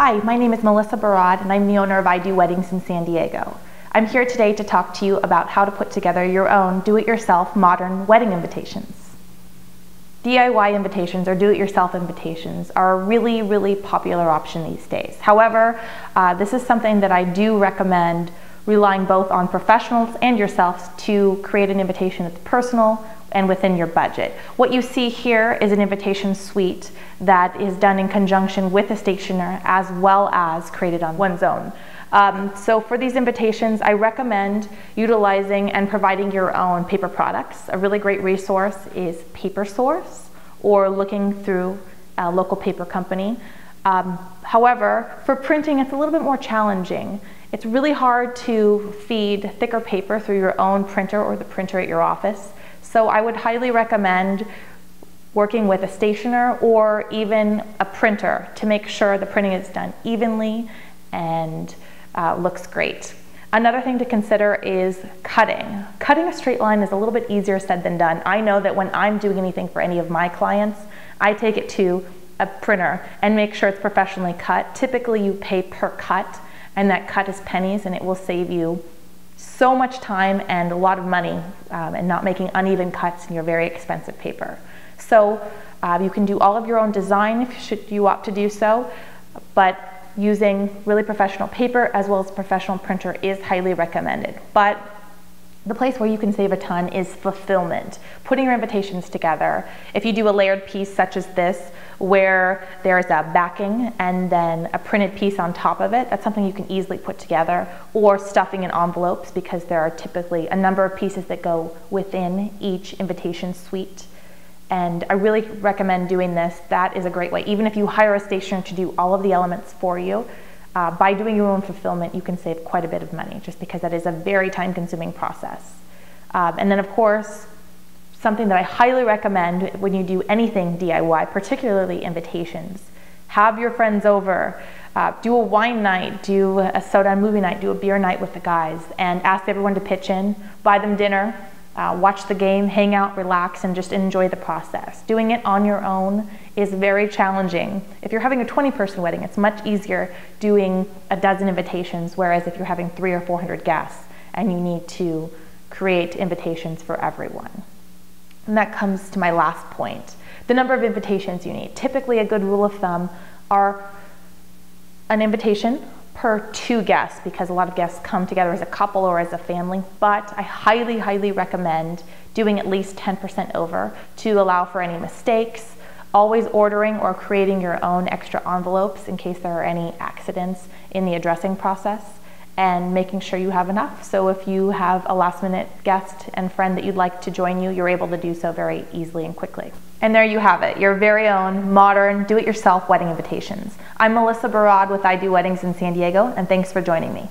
Hi, my name is Melissa Barrad and I'm the owner of I Do Weddings in San Diego. I'm here today to talk to you about how to put together your own do-it-yourself modern wedding invitations. DIY invitations or do-it-yourself invitations are a really popular option these days. However, this is something that I do recommend relying both on professionals and yourselves to create an invitation that's personal and within your budget. What you see here is an invitation suite that is done in conjunction with a stationer as well as created on one's own. So for these invitations, I recommend utilizing and providing your own paper products. A really great resource is Paper Source or looking through a local paper company. However, for printing, it's a little bit more challenging. It's really hard to feed thicker paper through your own printer or the printer at your office. So I would highly recommend working with a stationer or even a printer to make sure the printing is done evenly and looks great. Another thing to consider is cutting. Cutting a straight line is a little bit easier said than done. I know that when I'm doing anything for any of my clients, I take it to a printer and make sure it's professionally cut. Typically you pay per cut and that cut is pennies and it will save you so much time and a lot of money and not making uneven cuts in your very expensive paper. So you can do all of your own design if you opt to do so, but using really professional paper as well as professional printer is highly recommended. But the place where you can save a ton is fulfillment. Putting your invitations together. If you do a layered piece such as this, where there's a backing and then a printed piece on top of it, that's something you can easily put together, or stuffing in envelopes because there are typically a number of pieces that go within each invitation suite. And I really recommend doing this. That is a great way. Even if you hire a stationer to do all of the elements for you, by doing your own fulfillment, you can save quite a bit of money just because that is a very time-consuming process. And then of course, something that I highly recommend when you do anything DIY, particularly invitations, have your friends over, do a wine night, do a soda and movie night, do a beer night with the guys, and ask everyone to pitch in, buy them dinner, watch the game, hang out, relax, and just enjoy the process. Doing it on your own is very challenging. If you're having a 20-person wedding, it's much easier doing a dozen invitations, whereas if you're having 300 or 400 guests and you need to create invitations for everyone. And that comes to my last point, the number of invitations you need. Typically a good rule of thumb are an invitation per 2 guests, because a lot of guests come together as a couple or as a family, but I highly recommend doing at least 10% over to allow for any mistakes, always ordering or creating your own extra envelopes in case there are any accidents in the addressing process, and making sure you have enough. So if you have a last-minute guest and friend that you'd like to join you, you're able to do so very easily and quickly. And there you have it, your very own modern do-it-yourself wedding invitations. I'm Melissa Barrad with I Do Weddings in San Diego, and thanks for joining me.